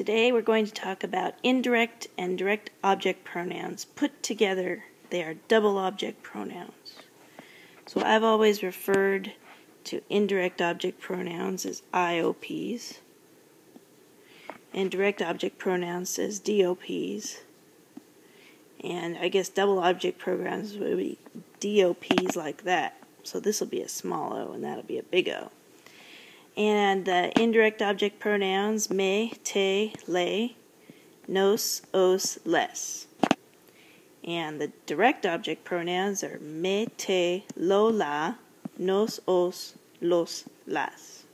Today we're going to talk about indirect and direct object pronouns put together. They are double object pronouns. So I've always referred to indirect object pronouns as iops and direct object pronouns as dops. And I guess double object pronouns would be dops like that. So this will be a small o and that'll be a big O. And the indirect object pronouns me, te, le, nos, os, les. And the direct object pronouns are me, te, lo, la, nos, os, los, las.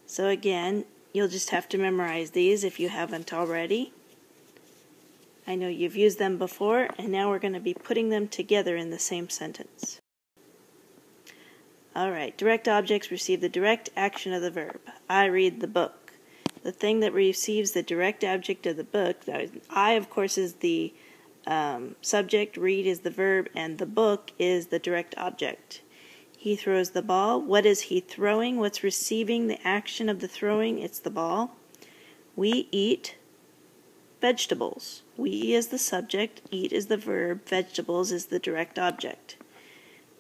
So again, you'll just have to memorize these if you haven't already. I know you've used them before, and now we're going to be putting them together in the same sentence. Alright, direct objects receive the direct action of the verb. I read the book. The thing that receives the direct object of the book, I of course is the subject, read is the verb, and the book is the direct object. He throws the ball. What is he throwing? What's receiving the action of the throwing? It's the ball. We eat vegetables. We is the subject, eat is the verb, vegetables is the direct object.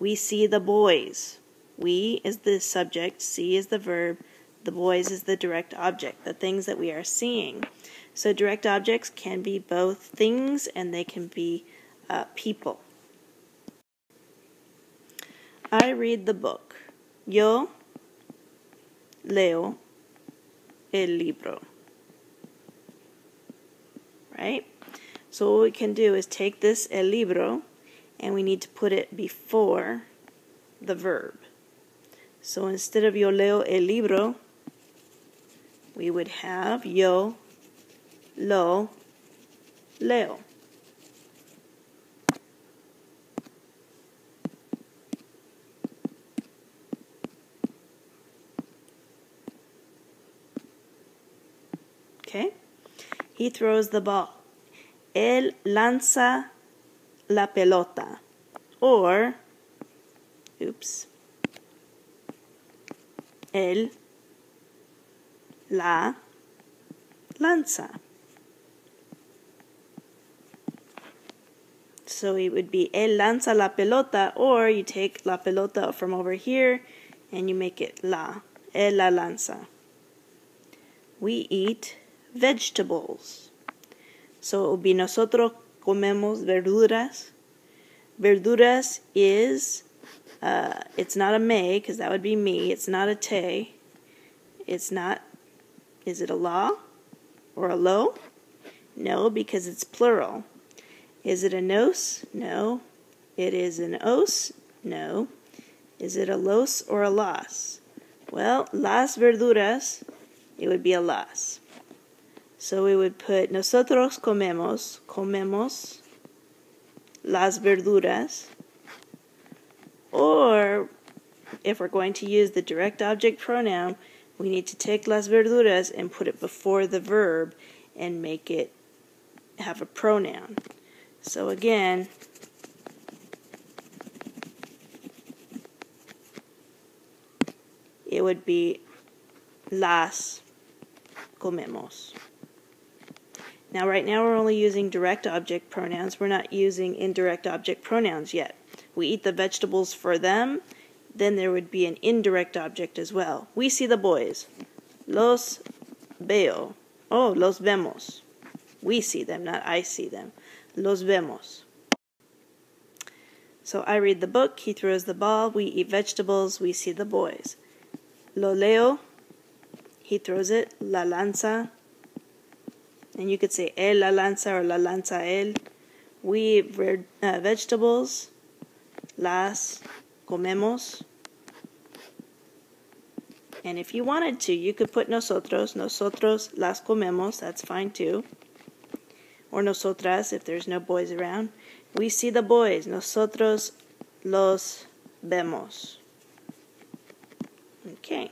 We see the boys. We is the subject, see is the verb, the boys is the direct object, the things that we are seeing. So direct objects can be both things and they can be people. I read the book. Yo leo el libro. Right? So what we can do is take this el libro and we need to put it before the verb. So instead of yo leo el libro, we would have yo lo leo. Okay? He throws the ball. Él lanza la pelota. Or, él la lanza. So it would be él lanza la pelota, or you take la pelota from over here and you make it la. Él la lanza. We eat vegetables. So it would be nosotros comemos verduras. Verduras is it's not a me, because that would be me. It's not a te. It's not, is it a la or a lo? No, because it's plural. Is it a nos? No. It is an os? No. Is it a los or a las? Well, las verduras, it would be a las. So we would put nosotros comemos las verduras. Or, if we're going to use the direct object pronoun, we need to take las verduras and put it before the verb and make it have a pronoun. So again, it would be las comemos. Now right now we're only using direct object pronouns. We're not using indirect object pronouns yet. We eat the vegetables for them, then there would be an indirect object as well. We see the boys. Los veo. Oh, los vemos. We see them, not I see them. Los vemos. So I read the book, he throws the ball, we eat vegetables, we see the boys. Lo leo, he throws it, la lanza. And you could say él la lanza or la lanza él. We eat vegetables. Las comemos. And if you wanted to, you could put nosotros las comemos, that's fine too. Or nosotras if there's no boys around. We see the boys, nosotros los vemos. Okay.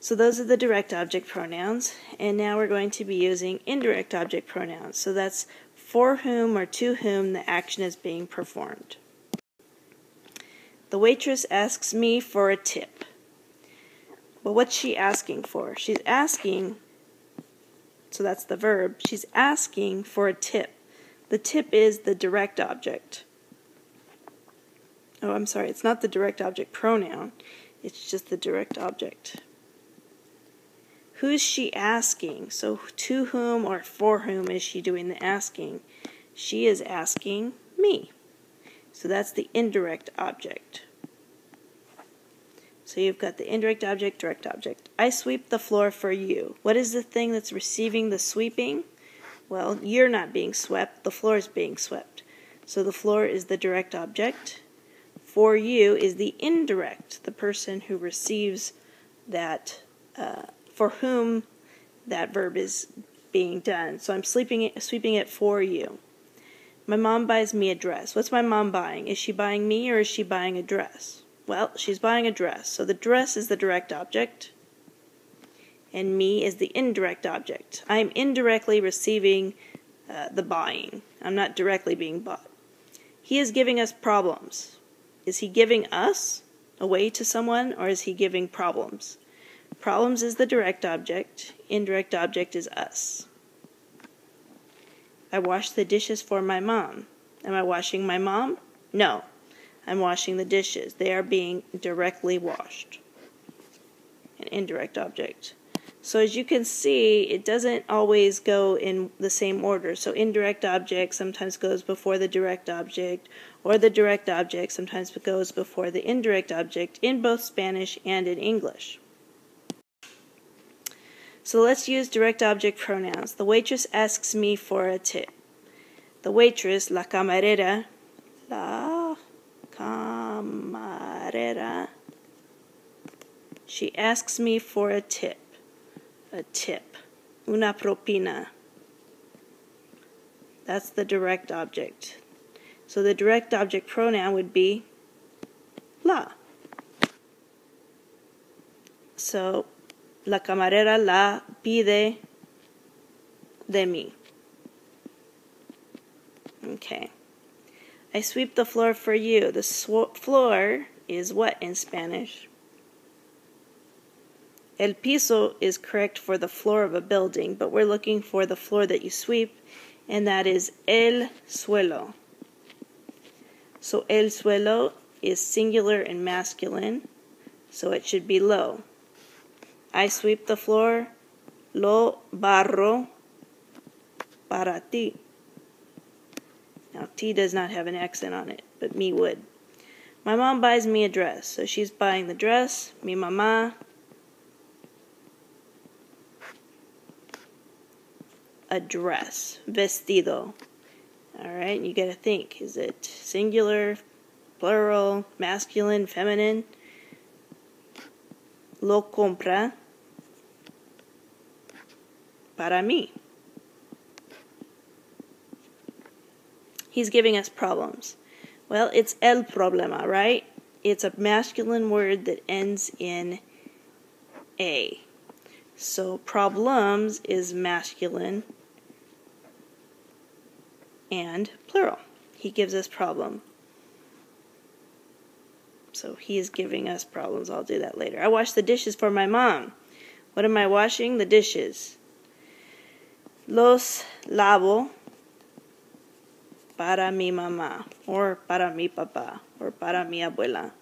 So those are the direct object pronouns, and now we're going to be using indirect object pronouns. So that's for whom or to whom the action is being performed. The waitress asks me for a tip. But what's she asking for? She's asking, so that's the verb, she's asking for a tip. The tip is the direct object. Oh, I'm sorry, it's not the direct object pronoun. It's just the direct object. Who's she asking? So to whom or for whom is she doing the asking? She is asking me. So that's the indirect object. So you've got the indirect object, direct object. I sweep the floor for you. What is the thing that's receiving the sweeping? Well, you're not being swept. The floor is being swept. So the floor is the direct object. For you is the indirect, the person who receives that, for whom that verb is being done. So I'm sweeping it for you. My mom buys me a dress. What's my mom buying? Is she buying me or is she buying a dress? Well, she's buying a dress. So the dress is the direct object, and me is the indirect object. I'm indirectly receiving the buying. I'm not directly being bought. He is giving us problems. Is he giving us away to someone, or is he giving problems? Problems is the direct object. Indirect object is us. I wash the dishes for my mom. Am I washing my mom? No. I'm washing the dishes. They are being directly washed. An indirect object. So as you can see, it doesn't always go in the same order. So indirect object sometimes goes before the direct object, or the direct object sometimes goes before the indirect object in both Spanish and in English. So let's use direct object pronouns. The waitress asks me for a tip. The waitress, la camarera, she asks me for a tip. Una propina. That's the direct object. So the direct object pronoun would be la. So, la camarera la pide de mí. Okay. I sweep the floor for you. The floor is what in Spanish? El piso is correct for the floor of a building, but we're looking for the floor that you sweep, and that is el suelo. So el suelo is singular and masculine, so it should be lo. I sweep the floor, lo barro para ti. Now, T does not have an accent on it, but me would. My mom buys me a dress, so she's buying the dress. Mi mamá, a dress, vestido. All right, you got to think, is it singular, plural, masculine, feminine? Lo compra para mí. He's giving us problems. Well, it's el problema, right? It's a masculine word that ends in A. So problems is masculine and plural. He gives us problem. So he is giving us problems. I'll do that later. I wash the dishes for my mom. What am I washing? The dishes. Los lavo para mi mamá, or para mi papá, or para mi abuela.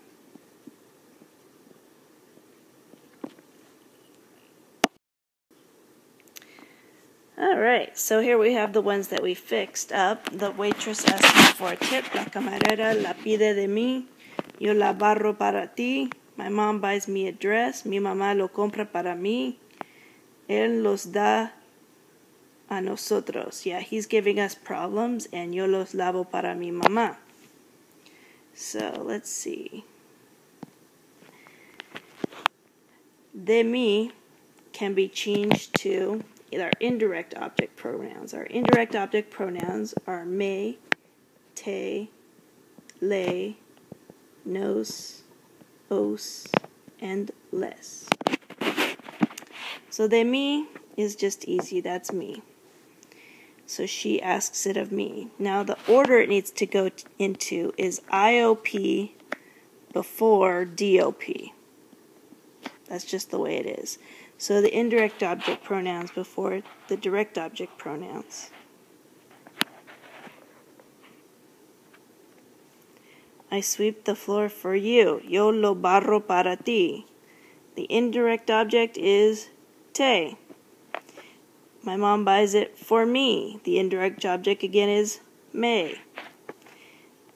Alright, so here we have the ones that we fixed up. The waitress asks me for a tip. La camarera la pide de mí. Yo la barro para ti. My mom buys me a dress. Mi mamá lo compra para mí. Él los da a nosotros. Yeah, he's giving us problems, and yo los lavo para mi mamá. So, let's see. De mí can be changed to our indirect object pronouns. Our indirect object pronouns are me, te, le, nos, os, and les. So de mí is just easy. That's me. So she asks it of me. Now the order it needs to go into is IOP before DOP. That's just the way it is. So the indirect object pronouns before the direct object pronouns. I sweep the floor for you. Yo lo barro para ti. The indirect object is te. My mom buys it for me. The indirect object again is me.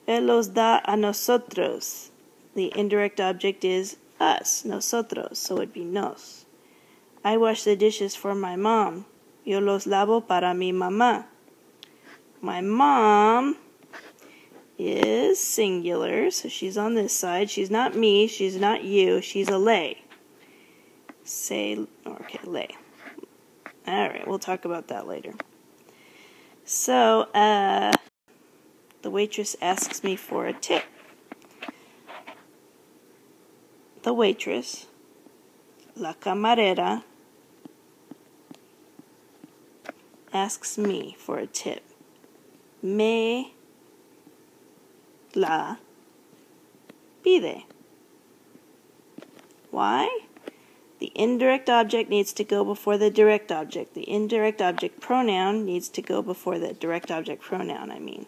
Él los da a nosotros. The indirect object is us, nosotros, so it'd be nos. I wash the dishes for my mom. Yo los lavo para mi mamá. My mom is singular, so she's on this side. She's not me, she's not you, she's a lay. Lay. Alright, we'll talk about that later. So, the waitress asks me for a tip. The waitress, la camarera, asks me for a tip. Me la pide. Why? The indirect object needs to go before the direct object. The indirect object pronoun needs to go before the direct object pronoun,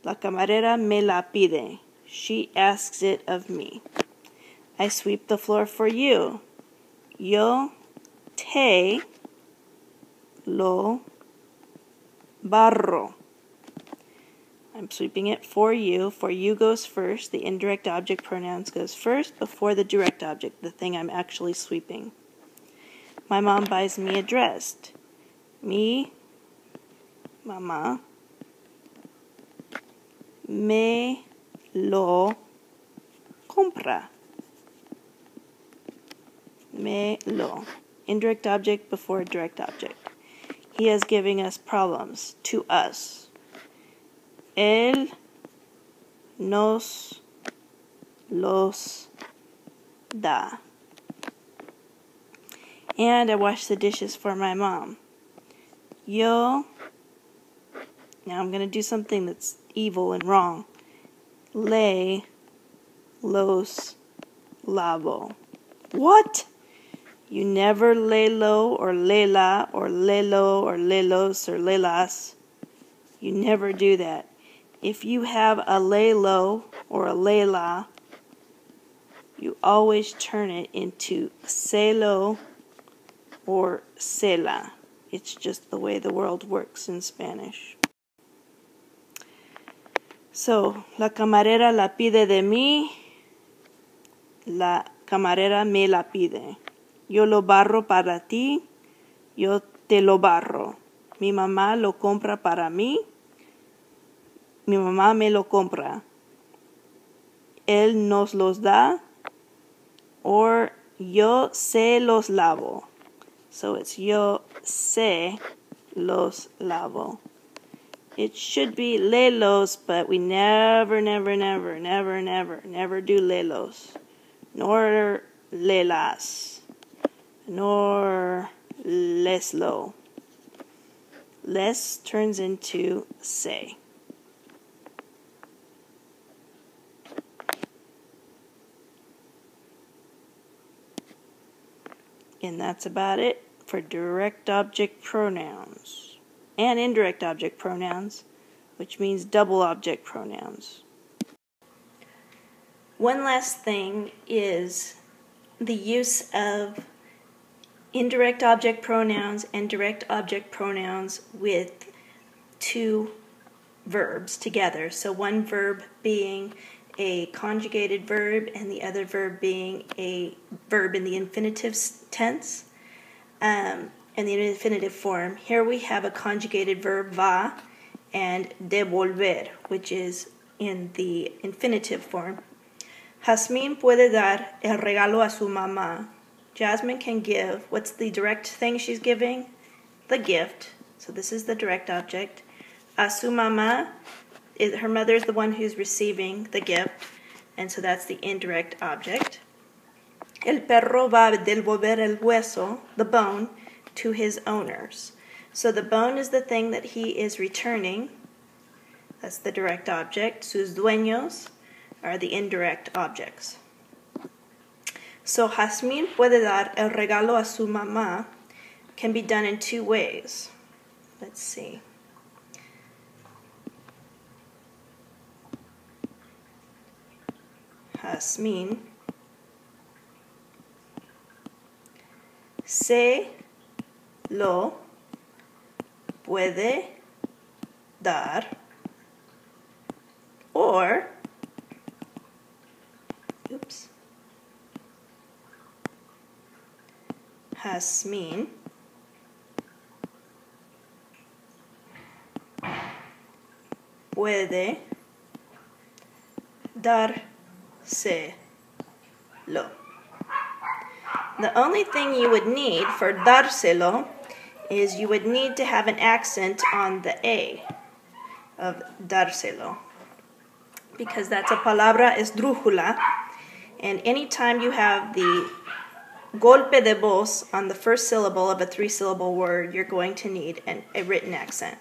La camarera me la pide. She asks it of me. I sweep the floor for you. Yo te lo barro. I'm sweeping it for you. For you goes first. The indirect object pronouns goes first before the direct object, the thing I'm actually sweeping. My mom buys me a dress. Mi mamá me lo compra. Me lo. Indirect object before direct object. He is giving us problems to us. Él nos los da. And I wash the dishes for my mom. Yo. Now I'm going to do something that's evil and wrong. Le los lavo. What? You never lay low or lela or lelo or lelos or lelas. You never do that. If you have a lay low or a lela, you always turn it into celo or cela. It's just the way the world works in Spanish. So, la camarera la pide de mí. La camarera me la pide. Yo lo barro para ti. Yo te lo barro. Mi mamá lo compra para mí. Mi mamá me lo compra. Él nos los da. Or yo se los lavo. So it's yo se los lavo. It should be lelos, but we never do lelos. Nor lelas. Nor leslo. Les turns into se. And that's about it for direct object pronouns and indirect object pronouns, which means double object pronouns. One last thing is the use of indirect object pronouns and direct object pronouns with two verbs together. So one verb being a conjugated verb and the other verb being a verb in the infinitive tense, in the infinitive form. Here we have a conjugated verb va and devolver, which is in the infinitive form. Jasmine puede dar el regalo a su mamá. Jasmine can give, what's the direct thing she's giving? The gift. So this is the direct object. A su mamá, her mother is the one who's receiving the gift, and so that's the indirect object. El perro va a devolver el hueso, the bone, to his owners. So the bone is the thing that he is returning. That's the direct object. Sus dueños are the indirect objects. So Jazmín puede dar el regalo a su mamá can be done in two ways. Let's see. Jazmín se lo puede dar, or Jazmín puede dárselo. The only thing you would need for dárselo is you would need to have an accent on the A of dárselo, because that's a palabra esdrújula, and anytime you have the golpe de voz on the first syllable of a three-syllable word, you're going to need a written accent.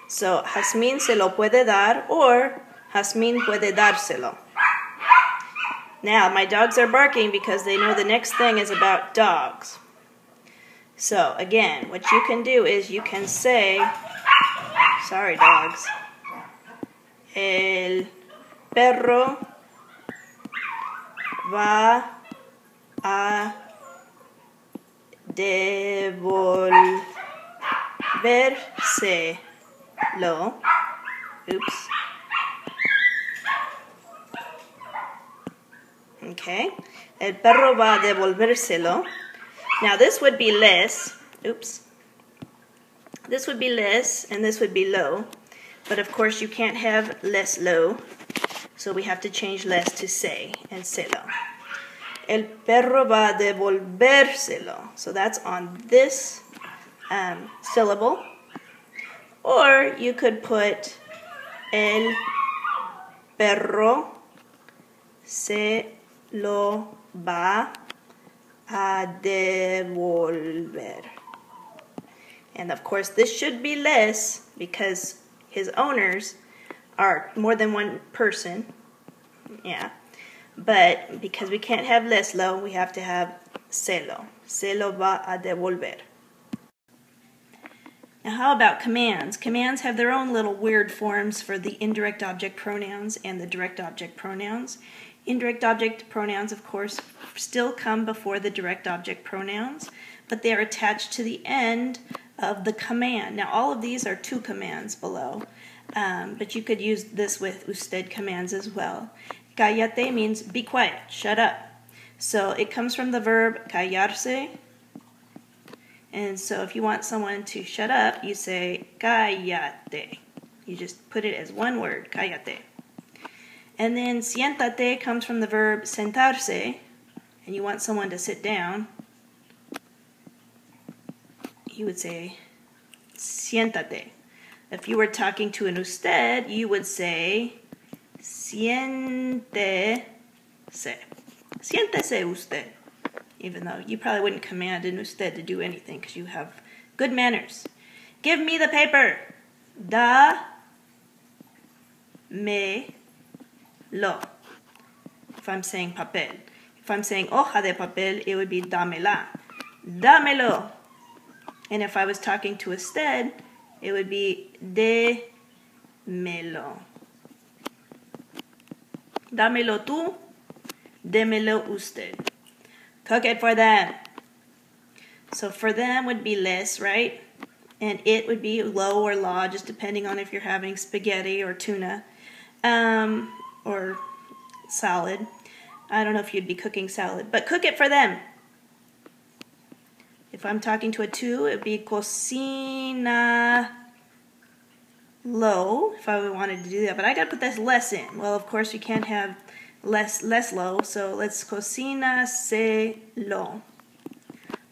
So, Jazmín se lo puede dar, or Jazmín puede dárselo. Now, my dogs are barking because they know the next thing is about dogs. So, again, what you can do is you can say, sorry dogs, el perro va a devolvérselo. Oops. Okay. El perro va a devolvérselo. Now this would be les. Oops. This would be les and this would be lo. But of course you can't have les lo. So we have to change les to se and selo. El perro va a devolvérselo. So that's on this syllable. Or you could put el perro se lo va a devolver. And of course this should be les because his owners are more than one person. Yeah. But because we can't have leslo, we have to have selo. Se lo va a devolver. Now how about commands? Commands have their own little weird forms for the indirect object pronouns and the direct object pronouns. Indirect object pronouns, of course, still come before the direct object pronouns, but they are attached to the end of the command. Now all of these are two commands below, but you could use this with usted commands as well. Cállate means be quiet, shut up. So it comes from the verb callarse. And so if you want someone to shut up, you say cállate. You just put it as one word, cállate. And then siéntate comes from the verb sentarse. And you want someone to sit down, you would say siéntate. If you were talking to an usted, you would say siéntese. Siéntese usted. Even though you probably wouldn't command an usted to do anything because you have good manners. Give me the paper. Da me lo. If I'm saying papel. If I'm saying hoja de papel, it would be dámela. Dámelo. And if I was talking to usted, it would be démelo. Dámelo tú, démelo usted. Cook it for them. So for them would be les, right? And it would be lo or la, just depending on if you're having spaghetti or tuna or salad. I don't know if you'd be cooking salad, but cook it for them. If I'm talking to a two, it would be cocina lo, if I wanted to do that. But I got to put this less in. Well, of course, you can't have less lo, so let's cocina se lo.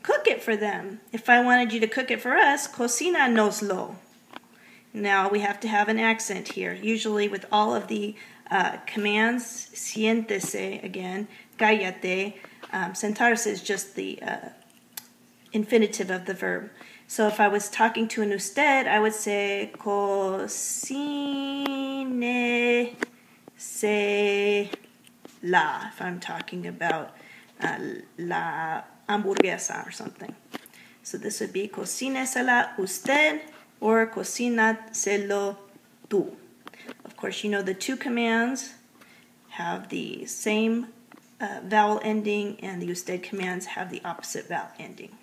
Cook it for them. If I wanted you to cook it for us, cocina nos lo. Now we have to have an accent here. Usually with all of the commands, siéntese again, cállate, sentarse is just the infinitive of the verb. So if I was talking to an usted, I would say cocine se la. If I'm talking about la hamburguesa or something. So this would be cocínesela usted or cocínaselo tú. Of course, you know the two commands have the same vowel ending, and the usted commands have the opposite vowel ending.